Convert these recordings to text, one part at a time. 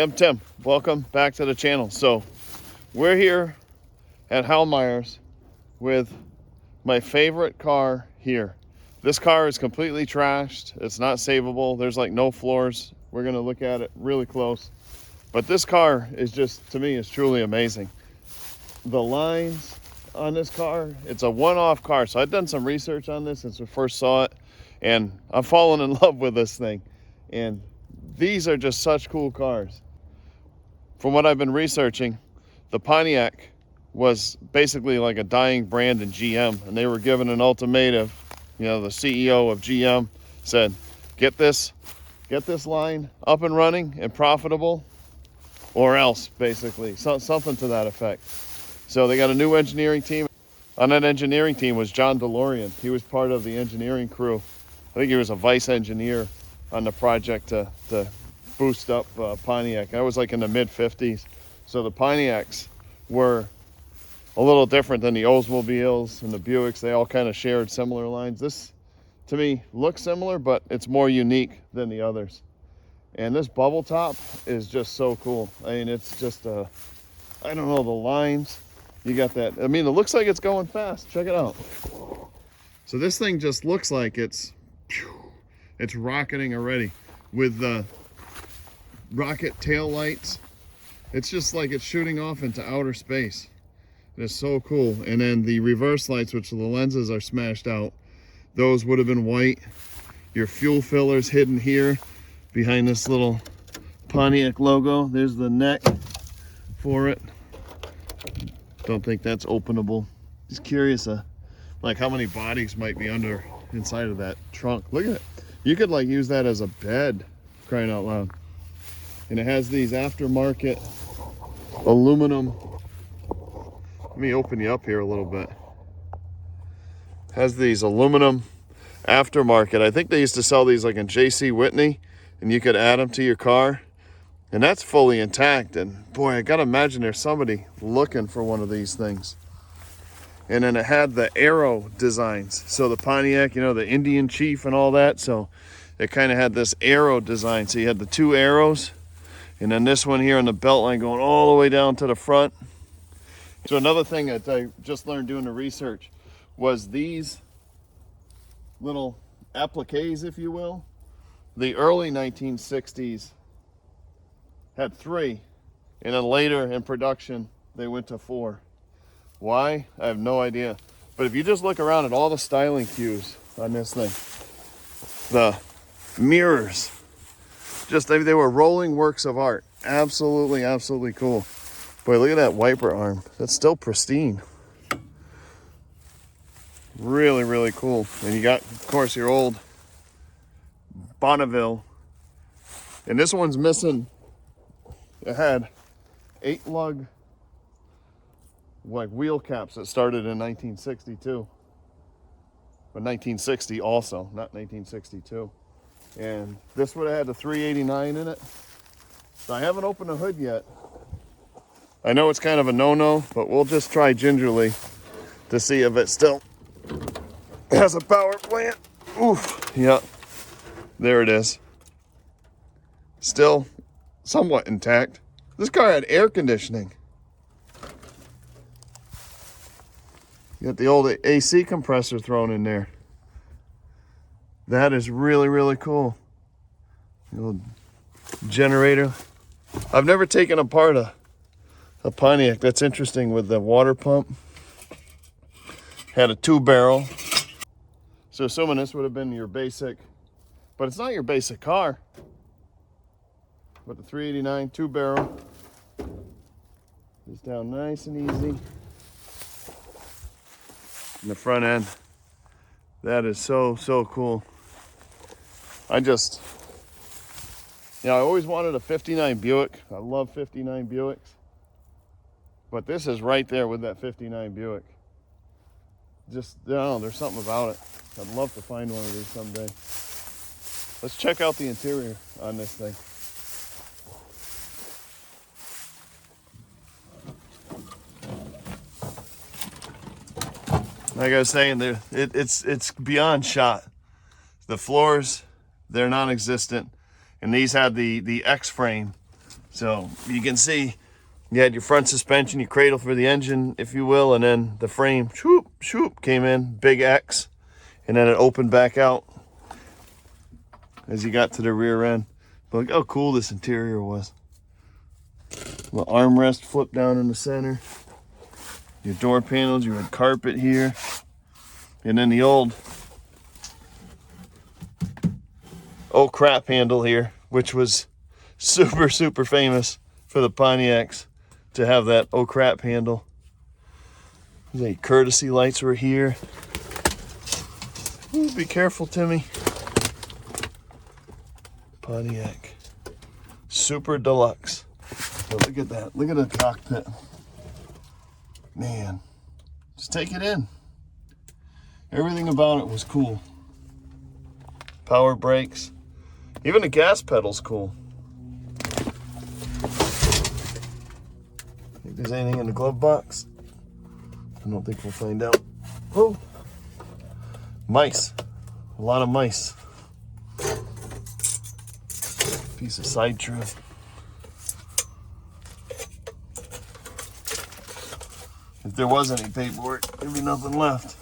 I'm Tim. Welcome back to the channel. So we're here at Heilmiers with my favorite car here. This car is completely trashed. It's not savable. There's like no floors. We're going to look at it really close. But this car is just, to me, is truly amazing. The lines on this car, it's a one-off car. So I've done some research on this since we first saw it, and I'm falling in love with this thing. And these are just such cool cars. From what I've been researching, the Pontiac was basically like a dying brand in GM, and they were given an ultimatum. You know, the CEO of GM said, get this line up and running and profitable, or else, basically, something to that effect. So they got a new engineering team. On that engineering team was John DeLorean. He was part of the engineering crew. I think he was a vice engineer on the project to boost up Pontiac. I was like in the mid-50s. So the Pontiacs were a little different than the Oldsmobiles and the Buicks. They all kind of shared similar lines. This, to me, looks similar, but it's more unique than the others. And this bubble top is just so cool. I mean, it's just, I don't know, the lines. You got that. I mean, it looks like it's going fast. Check it out. So this thing just looks like it's rocketing already with the rocket tail lights. It's just like it's shooting off into outer space. It's so cool. And then the reverse lights, which the lenses are smashed out, those would have been white. Your fuel filler's hidden here behind this little Pontiac logo. There's the neck for it. Don't think that's openable. Just curious like how many bodies might be inside of that trunk. Look at it. You could like use that as a bed, crying out loud. And it has these aftermarket aluminum. Let me open you up here a little bit. It has these aluminum aftermarket. I think they used to sell these like in J.C. Whitney, and you could add them to your car. And that's fully intact. And boy, I gotta imagine there's somebody looking for one of these things. And then it had the arrow designs. So the Pontiac, you know, the Indian chief and all that. So it kind of had this arrow design. So you had the two arrows. And then this one here on the belt line going all the way down to the front. So another thing that I just learned doing the research was these little appliques, if you will. The early 1960s had 3. And then later in production, they went to 4. Why? I have no idea. But if you just look around at all the styling cues on this thing, the mirrors, just they were rolling works of art. Absolutely, absolutely cool. Boy, look at that wiper arm. That's still pristine. Really, really cool. And you got, of course, your old Bonneville. And this one's missing. It had 8-lug like wheel caps that started in 1962. But 1960 also, not 1962. And this would have had the 389 in it. So I haven't opened the hood yet. I know it's kind of a no-no, but we'll just try gingerly to see if it still has a power plant. Oof, yep, there it is. Still somewhat intact. This car had air conditioning. You got the old AC compressor thrown in there. That is really, really cool. The old generator. I've never taken apart a Pontiac. That's interesting with the water pump. Had a 2-barrel. So assuming this would have been your basic, but it's not your basic car. But the 389 2-barrel is down nice and easy. In the front end. That is so, so cool. I always wanted a 59 Buick. I love 59 Buicks. But this is right there with that 59 Buick. Just, I don't know, there's something about it. I'd love to find one of these someday. Let's check out the interior on this thing. Like I was saying, it's beyond shot. The floors, they're non-existent. And these had the X-frame So you can see you had your front suspension, your cradle for the engine, if you will, and then the frame, shoop, shoop, came in, big X, and then it opened back out as you got to the rear end. But look how cool this interior was. The armrest flip down in the center. Your door panels, you had carpet here. And then the old oh crap handle here, which was super, super famous for the Pontiacs to have that oh crap handle. The courtesy lights were here. Ooh, be careful, Timmy. Pontiac Super Deluxe. So look at that. Look at the cockpit. Man, just take it in. Everything about it was cool. Power brakes. Even the gas pedal's cool. Think there's anything in the glove box? I don't think we'll find out. Oh, mice. A lot of mice. Piece of side trim. If there was any paperwork, there'd be nothing left.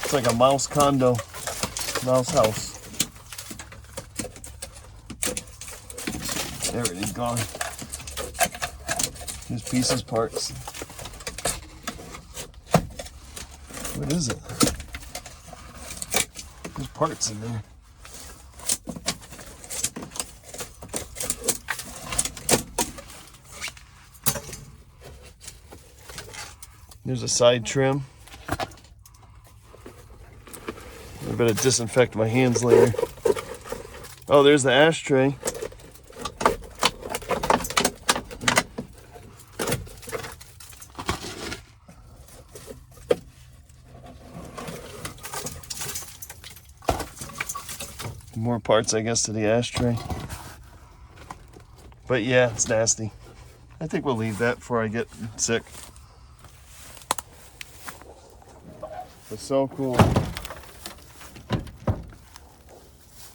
It's like a mouse condo, mouse house. There it is, gone. Here's pieces, parts. What is it? There's parts in there. There's a side trim. I better disinfect my hands later. Oh, there's the ashtray. More parts, I guess, to the ashtray. But yeah, it's nasty. I think we'll leave that before I get sick. It's so cool.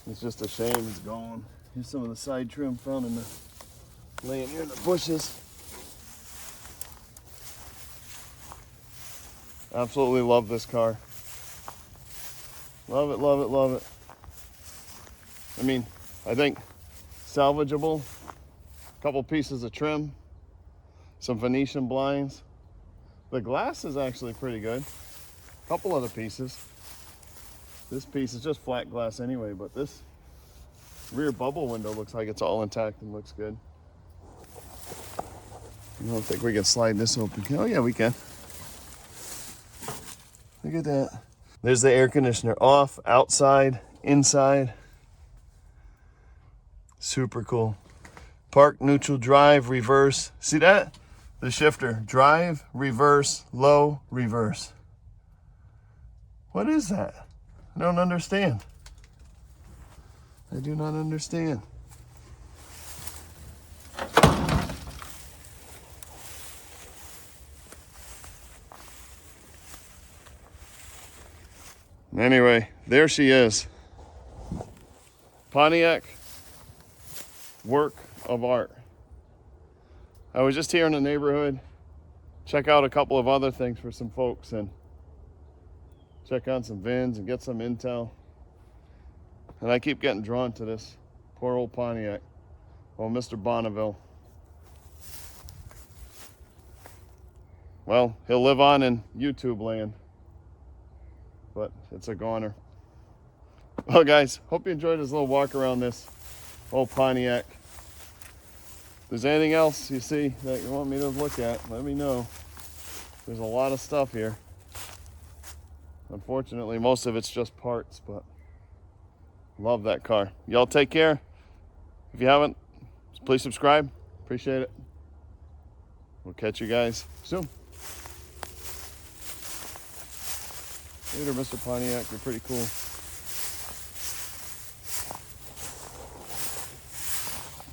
It's just a shame it's gone. Here's some of the side trim found in the laying here in the bushes. Absolutely love this car. Love it, love it, love it. I mean, I think salvageable. A couple pieces of trim, some Venetian blinds. The glass is actually pretty good. A couple other pieces. This piece is just flat glass anyway, but this rear bubble window looks like it's all intact and looks good. I don't think we can slide this open. Oh yeah, we can. Look at that. There's the air conditioner off, outside, inside. Super cool. Park, neutral, drive, reverse. See that? The shifter. Drive, reverse, low, reverse. What is that? I don't understand. I do not understand. Anyway, there she is. Pontiac, work of art. I was just here in the neighborhood. Check out a couple of other things for some folks and check on some VINs and get some intel. And I keep getting drawn to this poor old Pontiac. Oh, Mr. Bonneville. Well, he'll live on in YouTube land, but it's a goner. Well, guys, hope you enjoyed this little walk around this old Pontiac. If there's anything else you see that you want me to look at, let me know. There's a lot of stuff here. Unfortunately, most of it's just parts, but love that car. Y'all take care. If you haven't, please subscribe. Appreciate it. We'll catch you guys soon. Later, Mr. Pontiac. You're pretty cool.